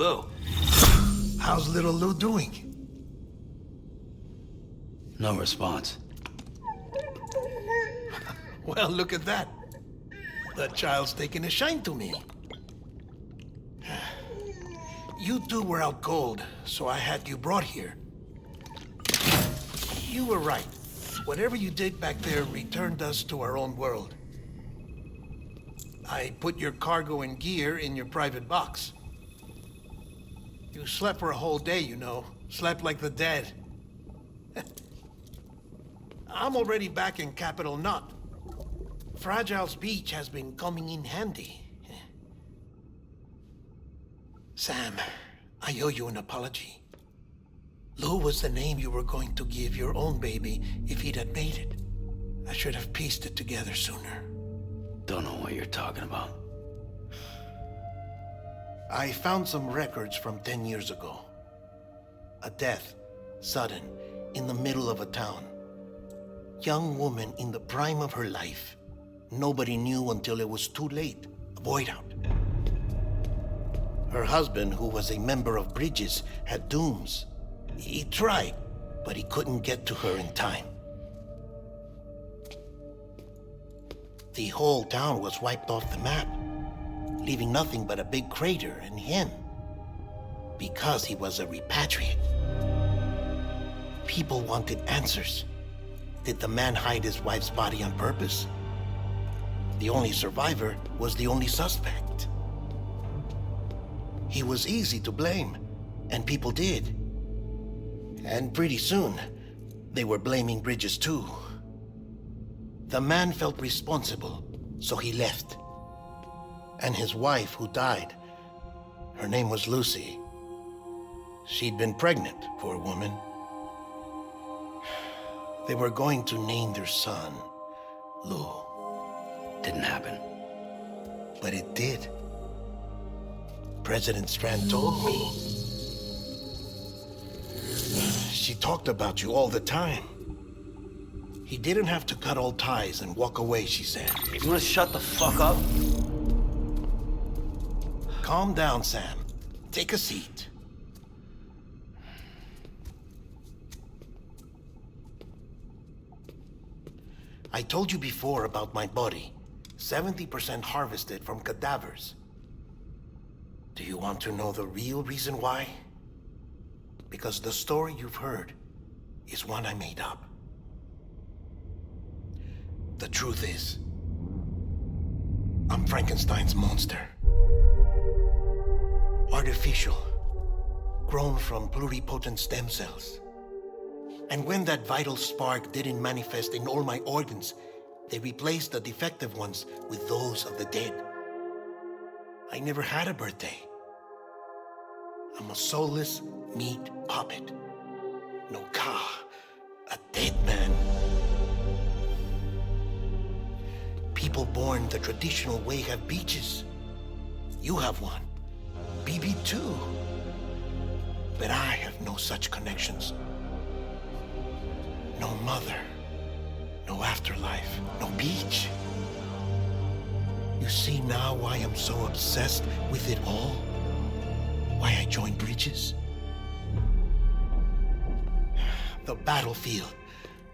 Lou. How's little Lou doing? No response. Well, look at that. The child's taking a shine to me. You two were out cold, so I had you brought here. You were right. Whatever you did back there returned us to our own world. I put your cargo and gear in your private box. You slept for a whole day, you know. Slept like the dead. I'm already back in Capital Knot. Fragile's beach has been coming in handy. Sam, I owe you an apology. Lou was the name you were going to give your own baby if he'd had made it. I should have pieced it together sooner. Don't know what you're talking about. I found some records from 10 years ago. A death, sudden, in the middle of a town. Young woman in the prime of her life. Nobody knew until it was too late. A void out. Her husband, who was a member of Bridges, had dooms. He tried, but he couldn't get to her in time. The whole town was wiped off the map, leaving nothing but a big crater and him. Because he was a repatriate. People wanted answers. Did the man hide his wife's body on purpose? The only survivor was the only suspect. He was easy to blame, and people did. And pretty soon, they were blaming Bridges too. The man felt responsible, so he left. And his wife, who died, her name was Lucy. She'd been pregnant, poor woman. They were going to name their son Lou. Didn't happen. But it did. President Strand told me. She talked about you all the time. He didn't have to cut all ties and walk away, she said. You wanna shut the fuck up? Calm down, Sam. Take a seat. I told you before about my body. 70% harvested from cadavers. Do you want to know the real reason why? Because the story you've heard is one I made up. The truth is, I'm Frankenstein's monster. Artificial, grown from pluripotent stem cells. And when that vital spark didn't manifest in all my organs, they replaced the defective ones with those of the dead. I never had a birthday. I'm a soulless meat puppet. No car, a dead man. People born the traditional way have beaches. You have one. BB too. But I have no such connections. No mother. No afterlife. No beach. You see now why I'm so obsessed with it all? Why I joined Bridges? The battlefield.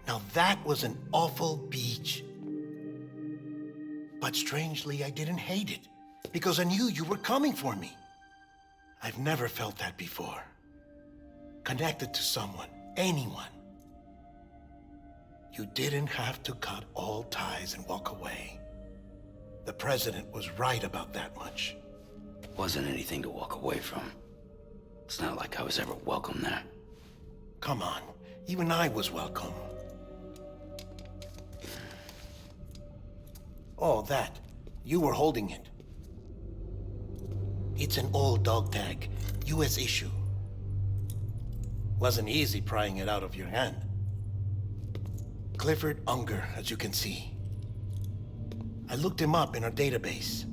Now that was an awful beach. But strangely, I didn't hate it, because I knew you were coming for me. I've never felt that before. Connected to someone, anyone. You didn't have to cut all ties and walk away. The president was right about that much. Wasn't anything to walk away from. It's not like I was ever welcome there. Come on, even I was welcome. Oh, that. You were holding it. It's an old dog tag, US issue. Wasn't easy prying it out of your hand. Clifford Unger, as you can see. I looked him up in our database.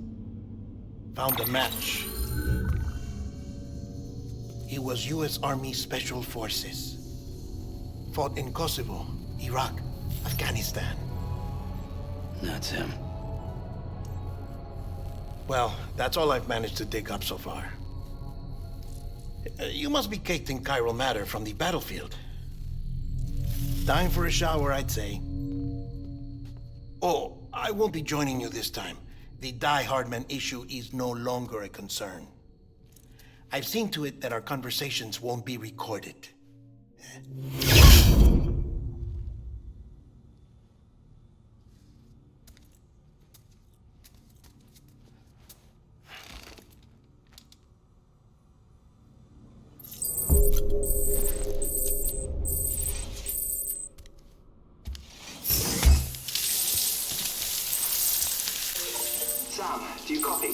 Found a match. He was US Army Special Forces. Fought in Kosovo, Iraq, Afghanistan. That's him. Well, that's all I've managed to dig up so far. You must be caked in chiral matter from the battlefield. Time for a shower, I'd say. Oh, I won't be joining you this time. The Die Hardman issue is no longer a concern. I've seen to it that our conversations won't be recorded. Sam, do you copy?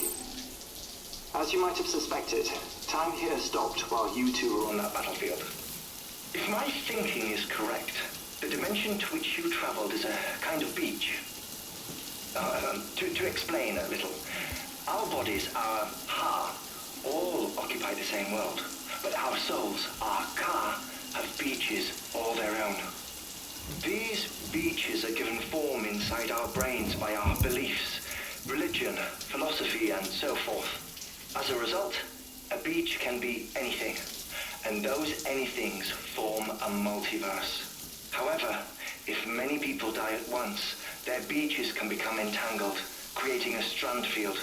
As you might have suspected, time here stopped while you two were on that battlefield. If my thinking is correct, the dimension to which you traveled is a kind of beach. To explain a little, our bodies, our ha, all occupy the same world, but our souls, our ka, have beaches all their own. These beaches are given form inside our brains by our beliefs, religion, philosophy, and so forth. As a result, a beach can be anything, and those anythings form a multiverse. However, if many people die at once, their beaches can become entangled, creating a strand field.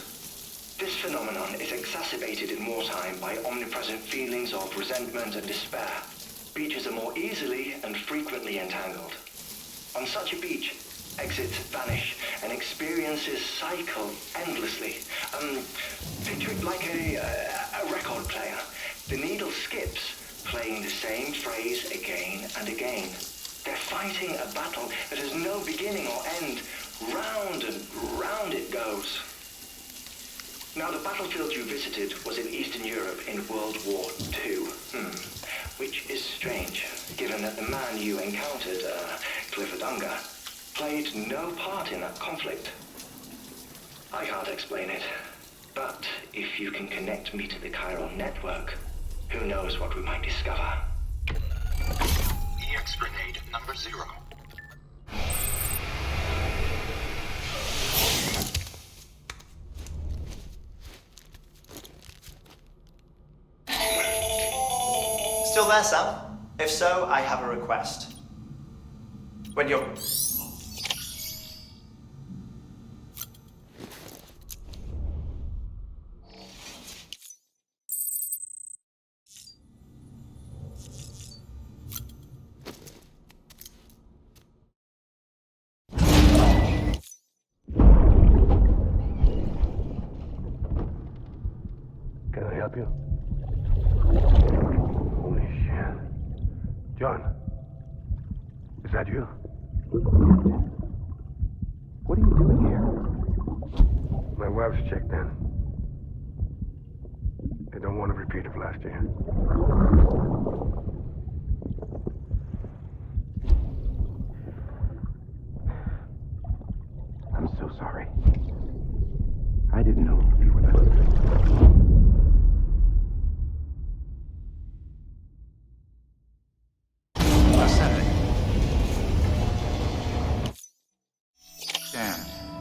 This phenomenon is exacerbated in wartime by omnipresent feelings of resentment and despair. Beaches are more easily and frequently entangled. On such a beach, exits vanish and experiences cycle endlessly. Picture it like a record player. The needle skips, playing the same phrase again and again. They're fighting a battle that has no beginning or end. Round and round it goes. Now, the battlefield you visited was in Eastern Europe in World War II. Which is strange, given that the man you encountered, Clifford Unger, played no part in that conflict. I can't explain it, but if you can connect me to the chiral network, who knows what we might discover. EX grenade number 0. Still there, Sam? If so, I have a request. When you're... Can I help you? Holy shit. John, is that you? What are you doing here? My wife's checked in. They don't want a repeat of last year. I'm so sorry. I didn't know you were that.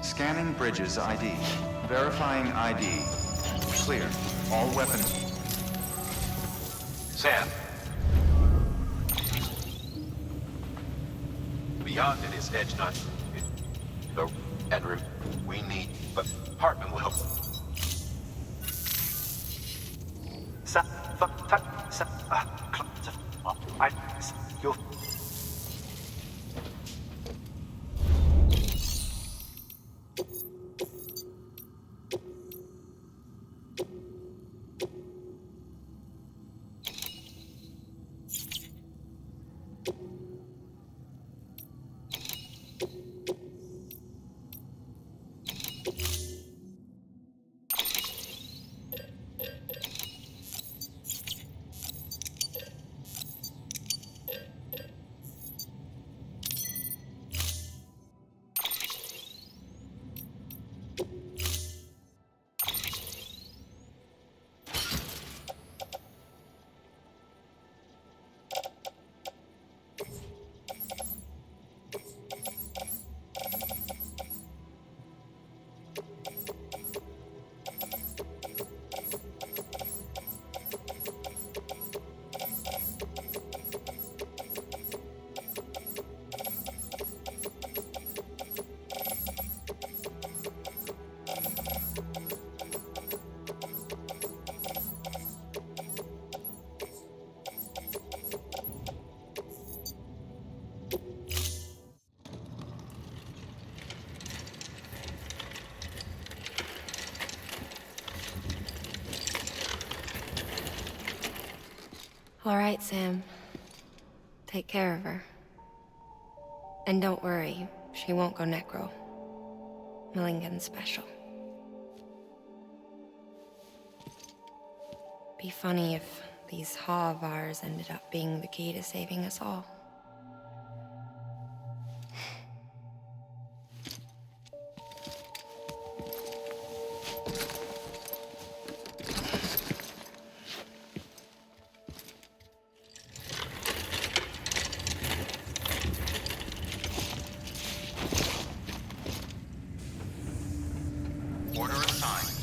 Scanning Bridges ID. Verifying ID. Clear. All weapons. Sam. Beyond it is edge nut. The en route we need, but Hartman will help. You're... All right, Sam. Take care of her. And don't worry, she won't go necro. Millingen's special. Be funny if these Ha of ours ended up being the key to saving us all. Order assigned.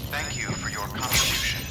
Thank you for your contribution.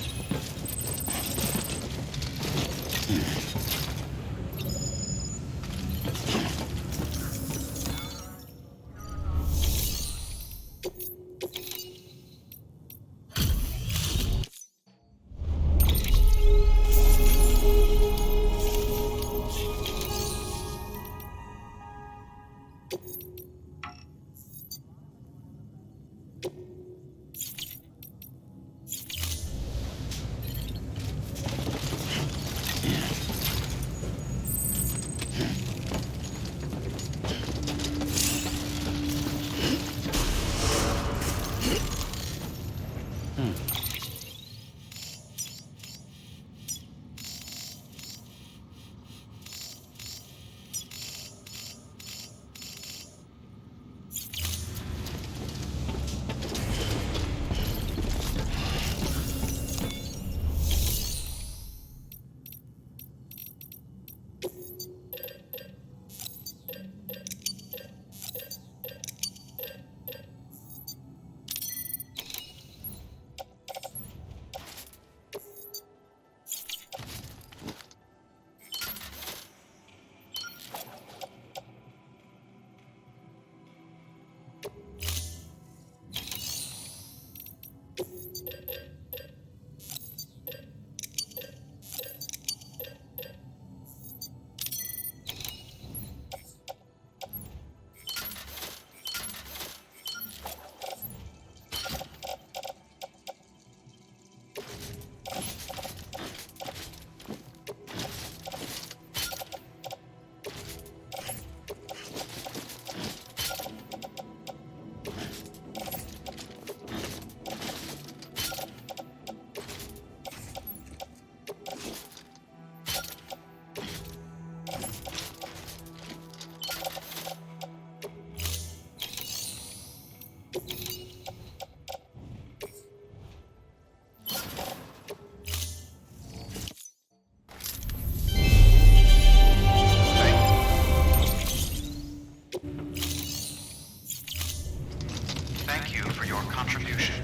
Thank you for your contribution.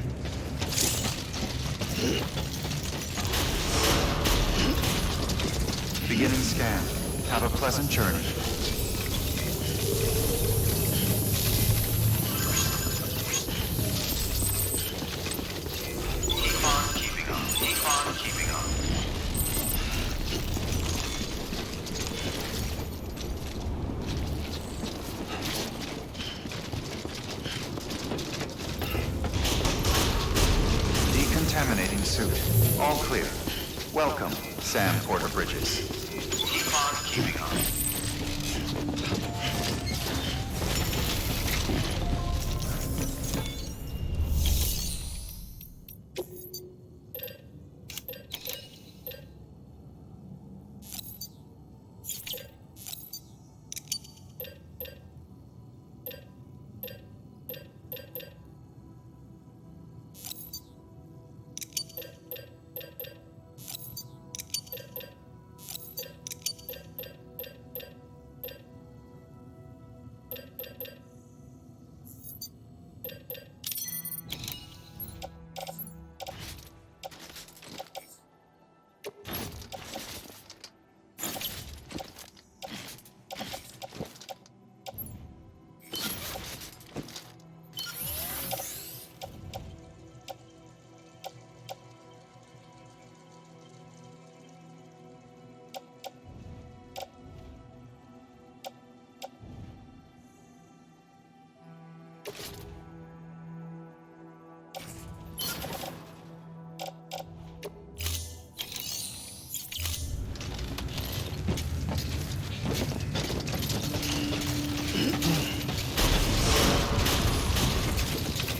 Beginning scan. Have a pleasant journey. Keep on keeping on. Keep on keeping on. Decontaminating suit. Welcome, Sam Porter Bridges. Keep on keeping on.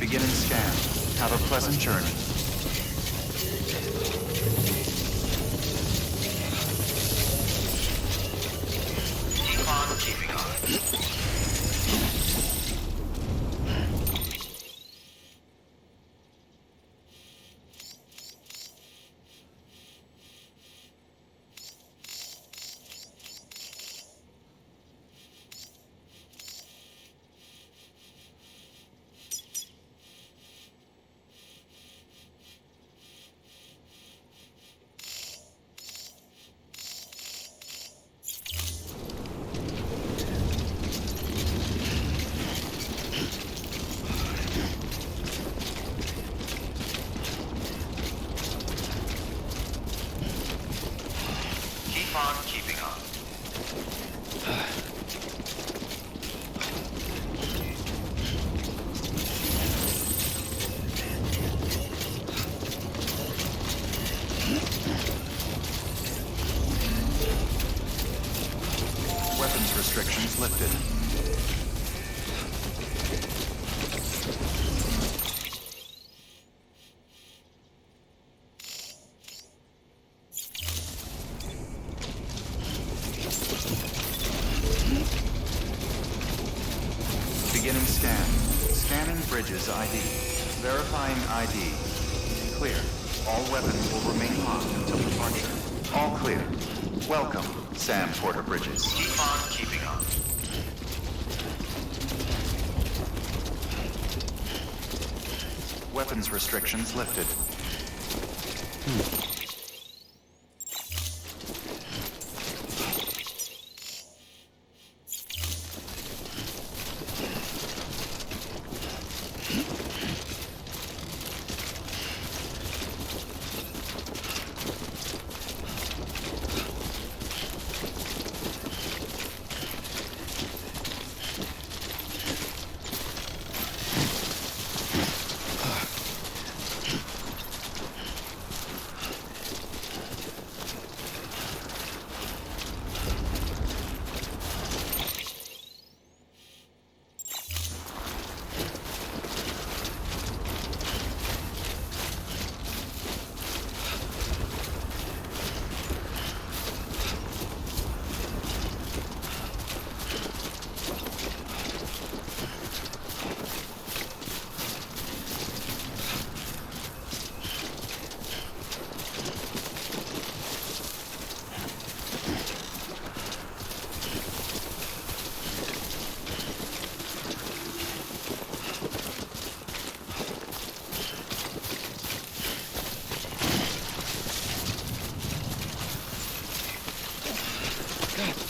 Begin and scan. Have a pleasant journey. Keep on keeping on. Keep on keeping on. Weapons restrictions lifted. Beginning scan. Scanning bridges ID. Verifying ID. Clear. All weapons will remain hot until departure. All clear. Welcome, Sam Porter Bridges. Keep on keeping on. Weapons restrictions lifted.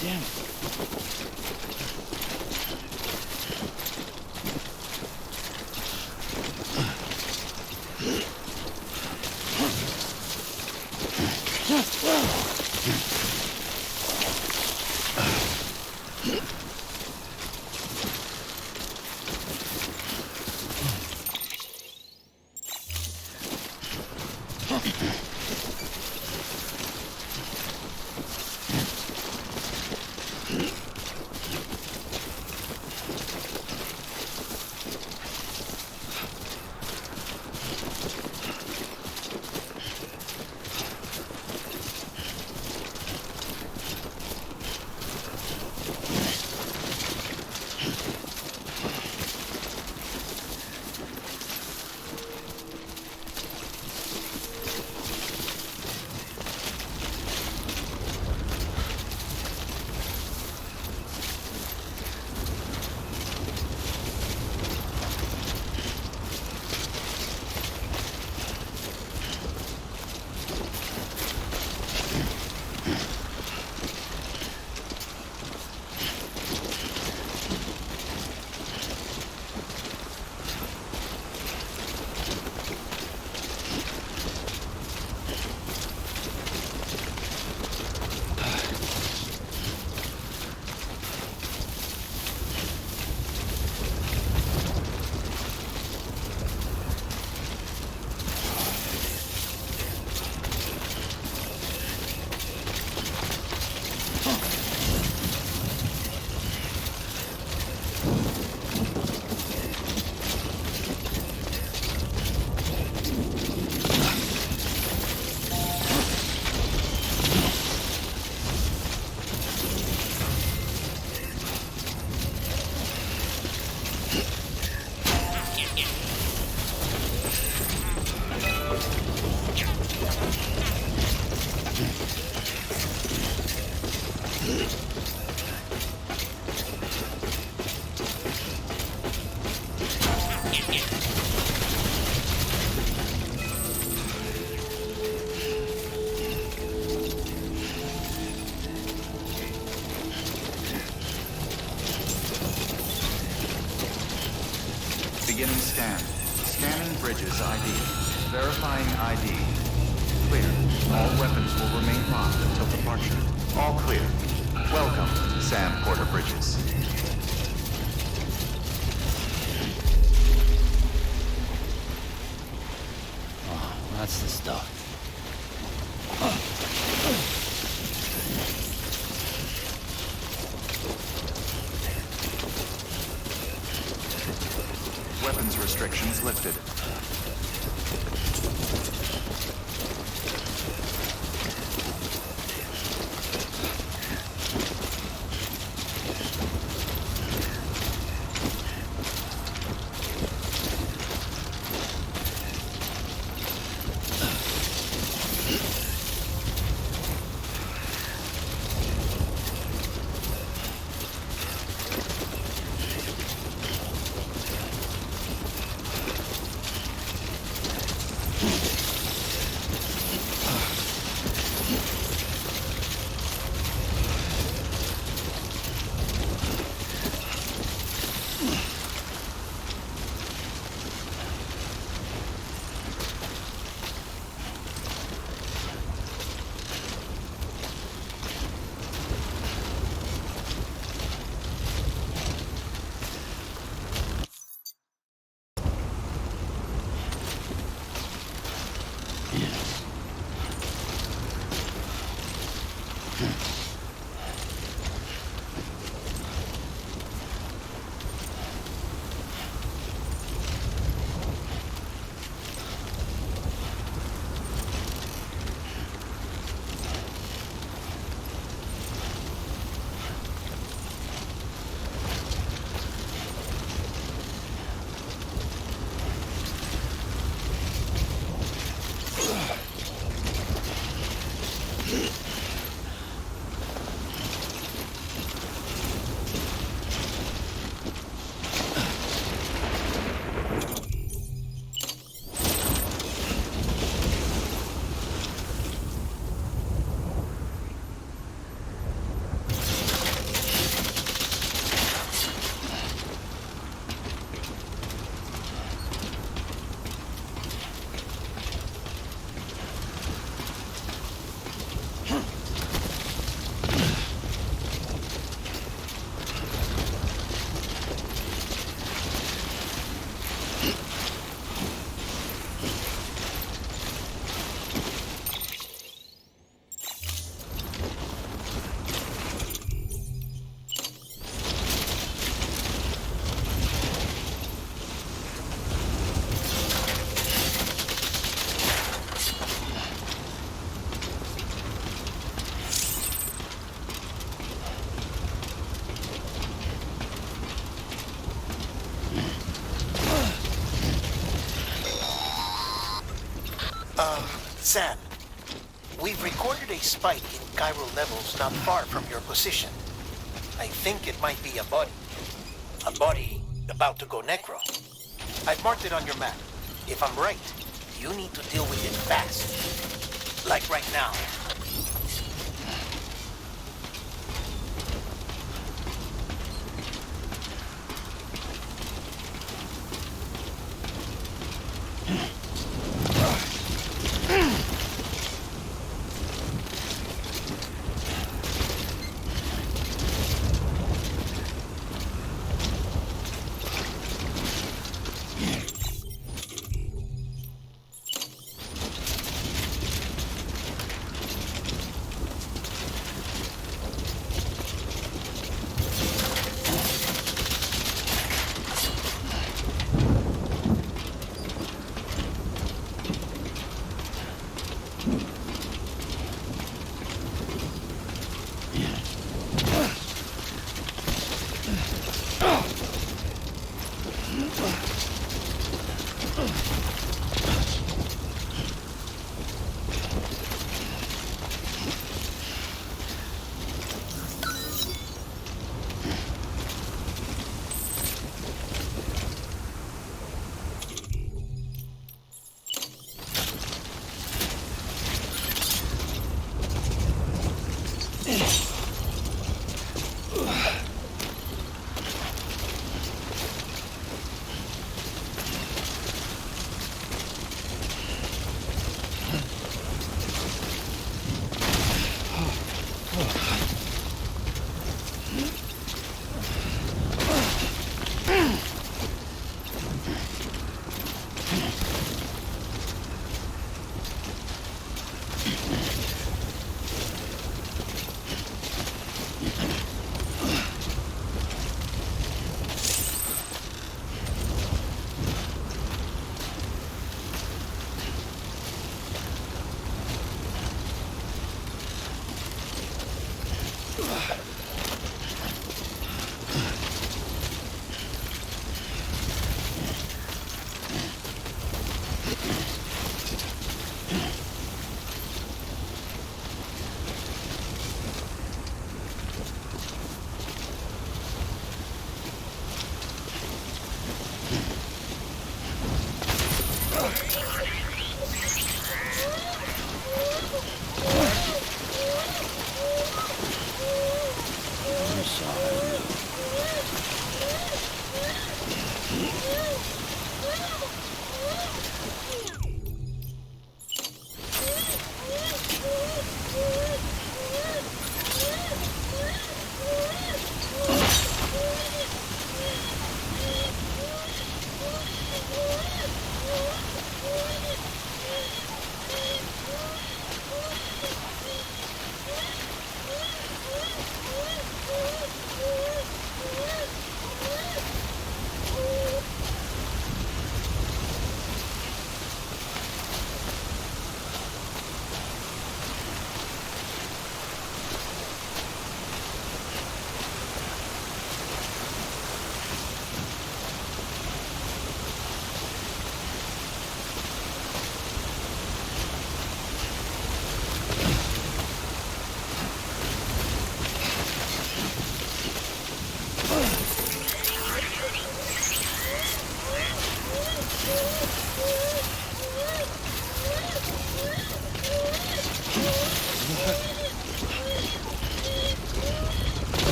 Damn it. Beginning scan. Scanning bridges ID. Verifying ID. Clear. All weapons will remain locked until departure. All clear. Welcome, Sam Porter Bridges. Oh, that's the stuff. Weapons restrictions lifted. Sam, we've recorded a spike in chiral levels not far from your position. I think it might be a body. A body about to go necro. I've marked it on your map. If I'm right, you need to deal with it fast. Like right now.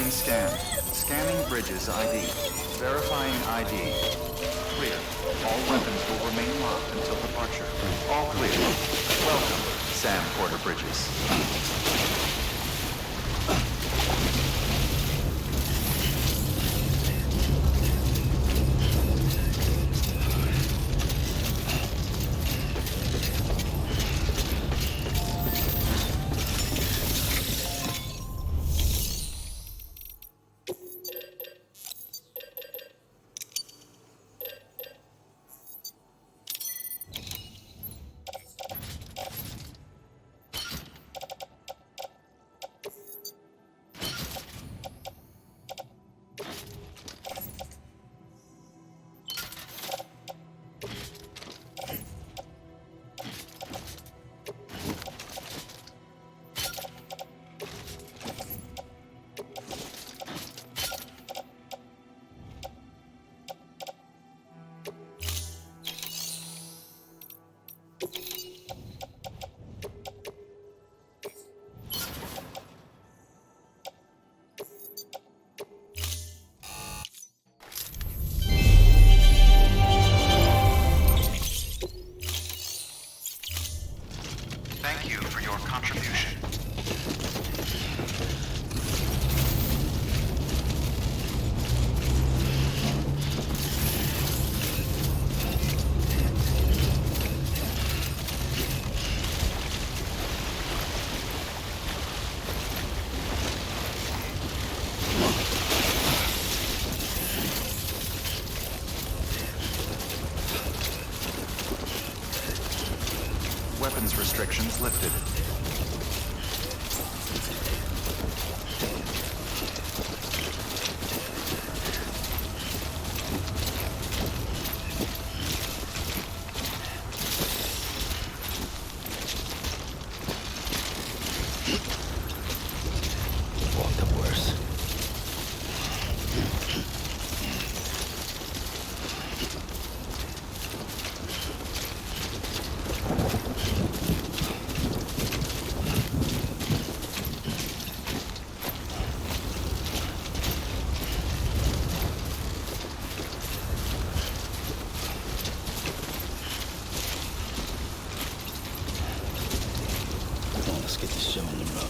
Beginning scan. Scanning bridges ID. Verifying ID. Clear. All weapons will remain locked until departure. All clear. Welcome, Sam Porter Bridges. Thank you for your contribution. Weapons restrictions lifted. Walked up worse. Come on, let's get this show on the road.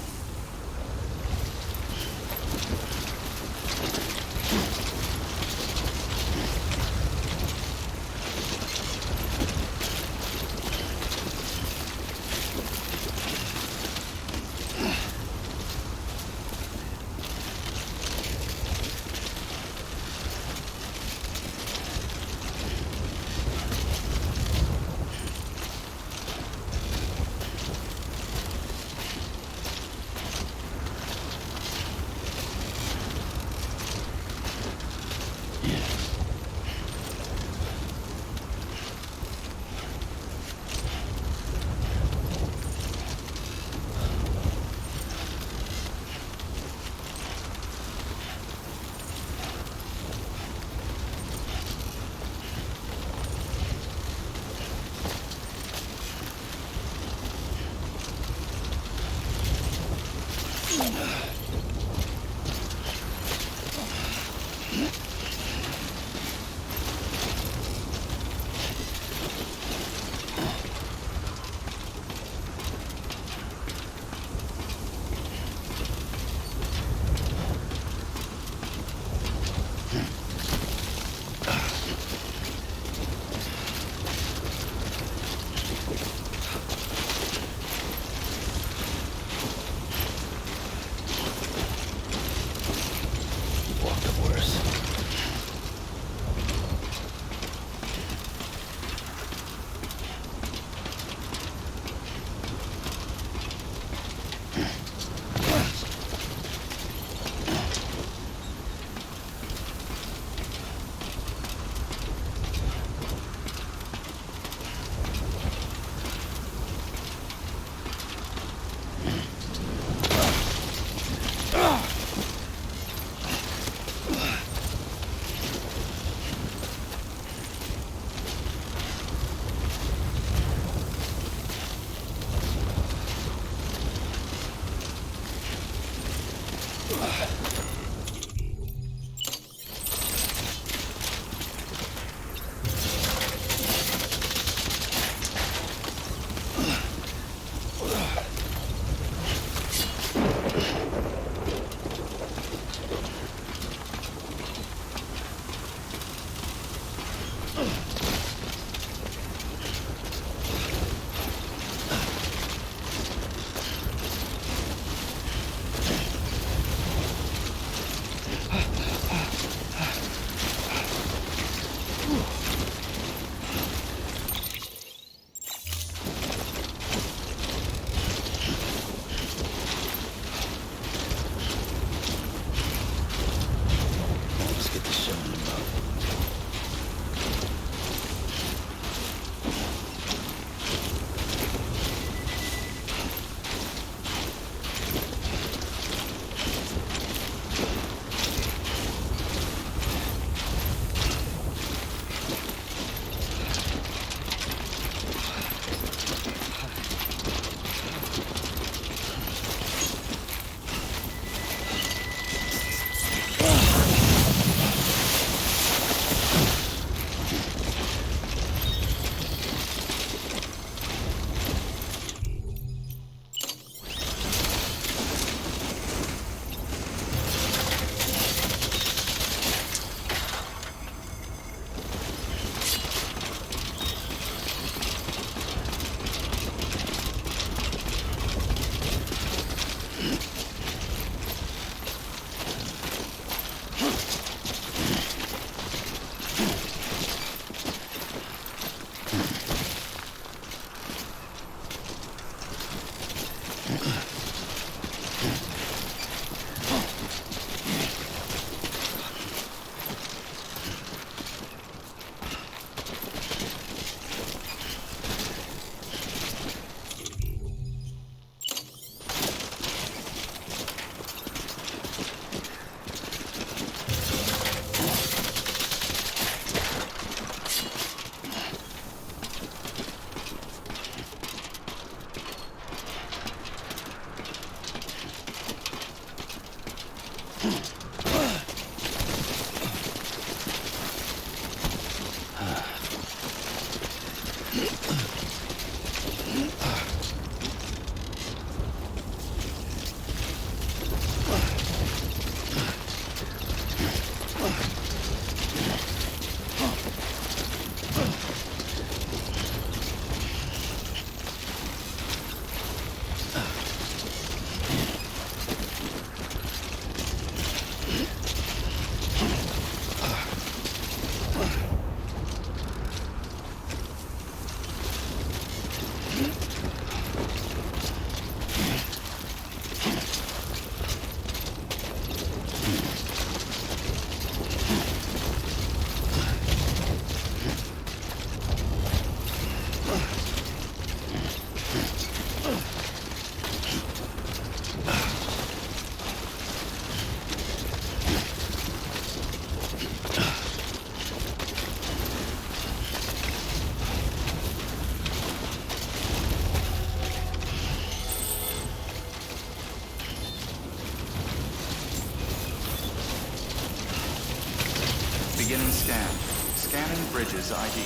Scan. Scanning bridges ID.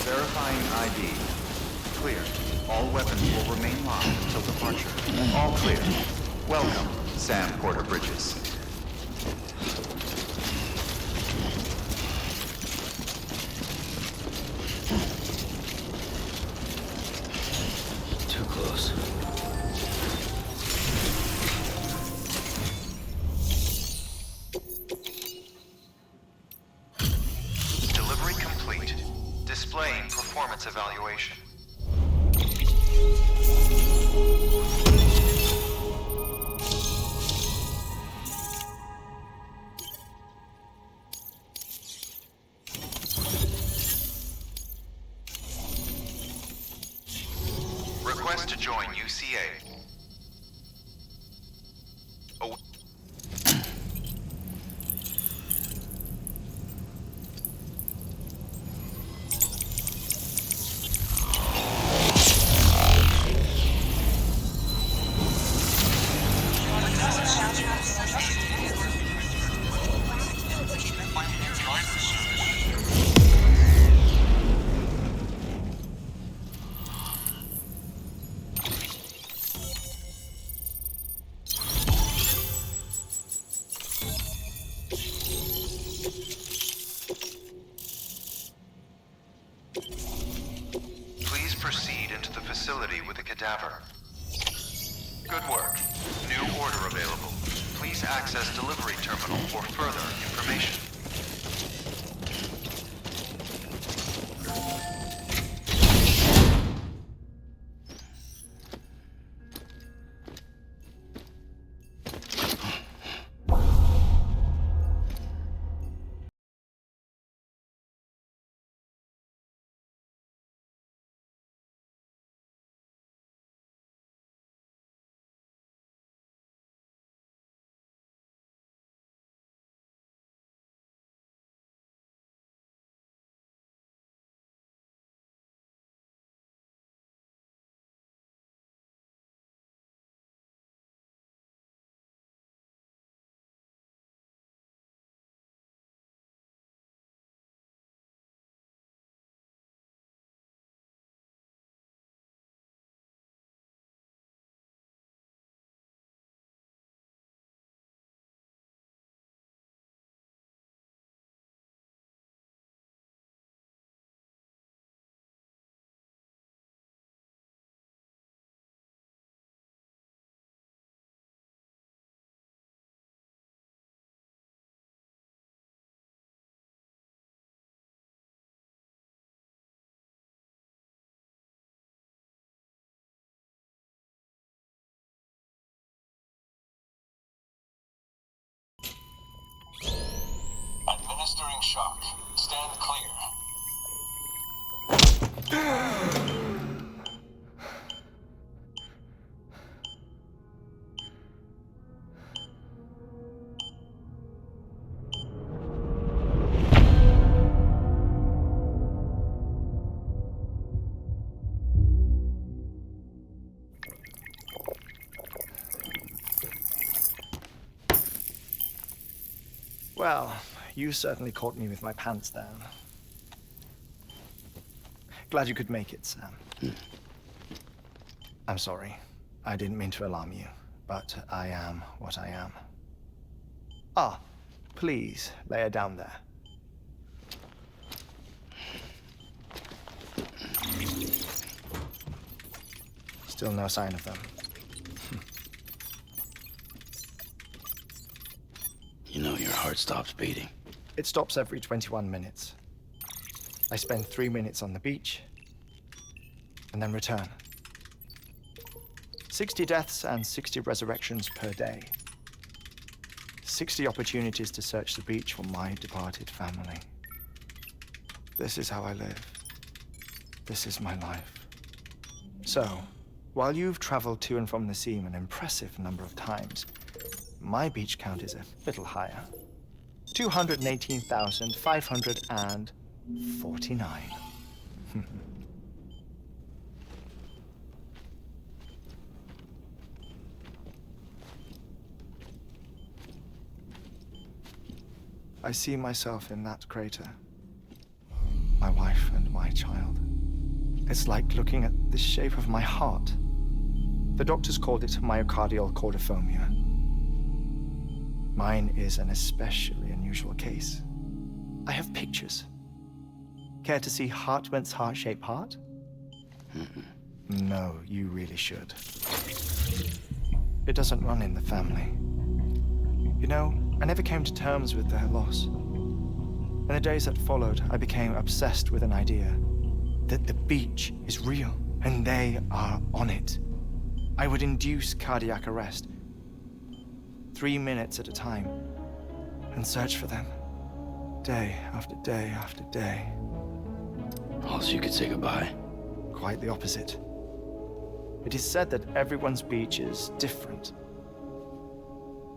Verifying ID. Clear. All weapons will remain locked until departure. All clear. Welcome, Sam Porter Bridges. Too close. Delivery complete. Displaying performance evaluation. Request to join UCA. Oh. Please proceed into the facility with the cadaver. Good work. New order available. Please access delivery terminal for further information. Administering shock. Stand clear. Well, you certainly caught me with my pants down. Glad you could make it, Sam. I'm sorry. I didn't mean to alarm you, but I am what I am. Ah, please, lay her down there. Still no sign of them. You know your heart stops beating. It stops every 21 minutes. I spend 3 minutes on the beach, and then return. 60 deaths and 60 resurrections per day. 60 opportunities to search the beach for my departed family. This is how I live. This is my life. So, while you've traveled to and from the seam an impressive number of times, my beach count is a little higher. 218,549. I see myself in that crater, my child. It's like looking at the shape of my heart. The doctors called it myocardial cordiformia. Mine is an especially unusual case. I have pictures. Care to see Hartman's heart-shaped heart? No, you really should. It doesn't run in the family. You know, I never came to terms with their loss. In the days that followed, I became obsessed with an idea that the beach is real and they are on it. I would induce cardiac arrest, 3 minutes at a time, and search for them, day after day after day. Also, you could say goodbye. Quite the opposite. It is said that everyone's beach is different.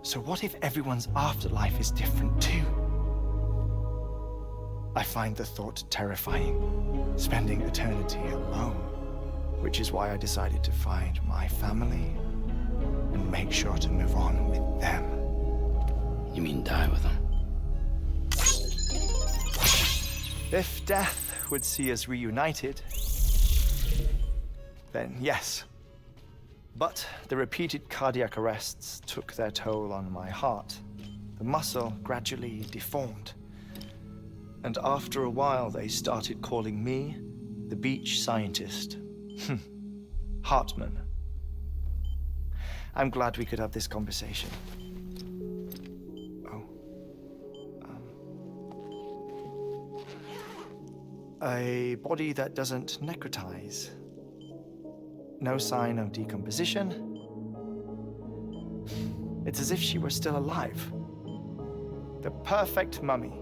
So what if everyone's afterlife is different too? I find the thought terrifying, spending eternity alone, which is why I decided to find my family and make sure to move on with them. You mean die with them? If death would see us reunited, then yes. But the repeated cardiac arrests took their toll on my heart. The muscle gradually deformed. And after a while, they started calling me the beach scientist. Hartman. I'm glad we could have this conversation. A body that doesn't necrotize. No sign of decomposition. It's as if she were still alive. The perfect mummy.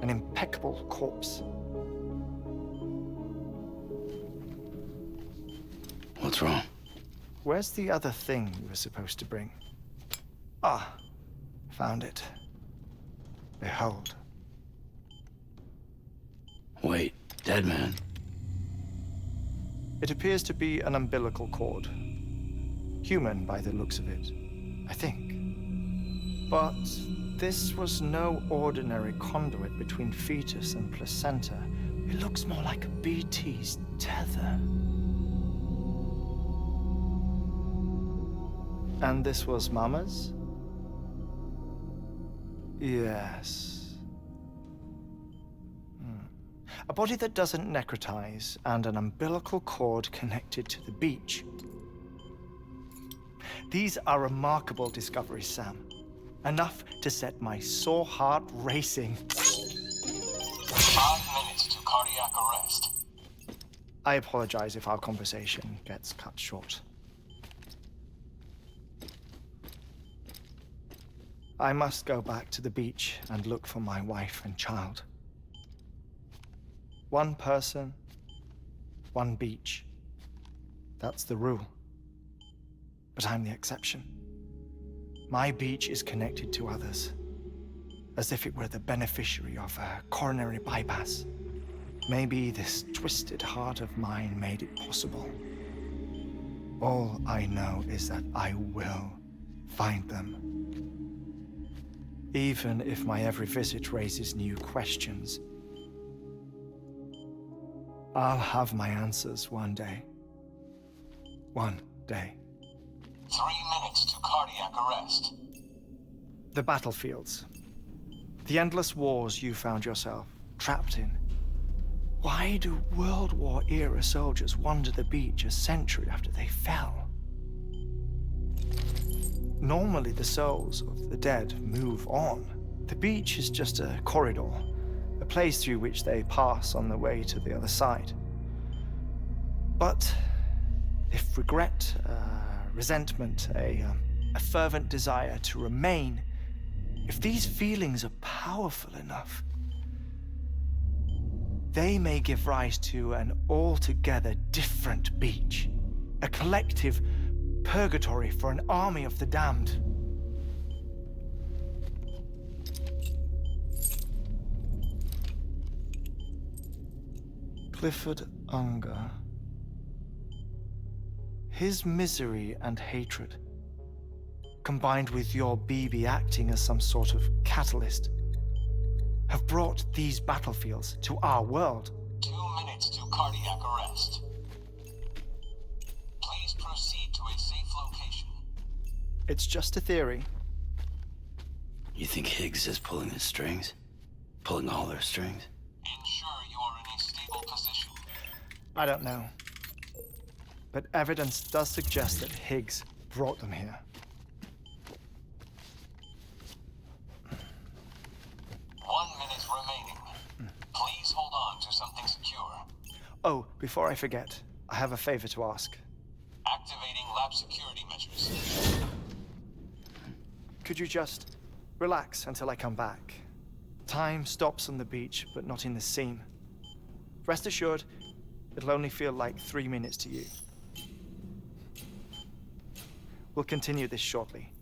An impeccable corpse. What's wrong? Where's the other thing you were supposed to bring? Ah, found it. Behold. Wait, dead man? It appears to be an umbilical cord. Human by the looks of it, I think. But this was no ordinary conduit between fetus and placenta. It looks more like a BT's tether. And this was Mama's? Yes. A body that doesn't necrotize and an umbilical cord connected to the beach. These are remarkable discoveries, Sam. Enough to set my sore heart racing. 5 minutes to cardiac arrest. I apologize if our conversation gets cut short. I must go back to the beach and look for my wife and child. One person, one beach. That's the rule. But I'm the exception. My beach is connected to others, as if it were the beneficiary of a coronary bypass. Maybe this twisted heart of mine made it possible. All I know is that I will find them. Even if my every visit raises new questions, I'll have my answers one day. One day. 3 minutes to cardiac arrest. The battlefields. The endless wars you found yourself trapped in. Why do World War-era soldiers wander the beach a century after they fell? Normally, the souls of the dead move on. The beach is just a corridor, a place through which they pass on the way to the other side. But if regret, resentment, a fervent desire to remain, if these feelings are powerful enough, they may give rise to an altogether different beach, a collective purgatory for an army of the damned. Clifford Unger. His misery and hatred, combined with your BB acting as some sort of catalyst, have brought these battlefields to our world. 2 minutes to cardiac arrest. Please proceed to a safe location. It's just a theory. You think Higgs is pulling the strings? Pulling all their strings? Ensure you are in a stable position. I don't know. But evidence does suggest that Higgs brought them here. 1 minute remaining. Please hold on to something secure. Oh, before I forget, I have a favor to ask. Activating lab security measures. Could you just relax until I come back? Time stops on the beach, but not in the scene. Rest assured, it'll only feel like 3 minutes to you. We'll continue this shortly.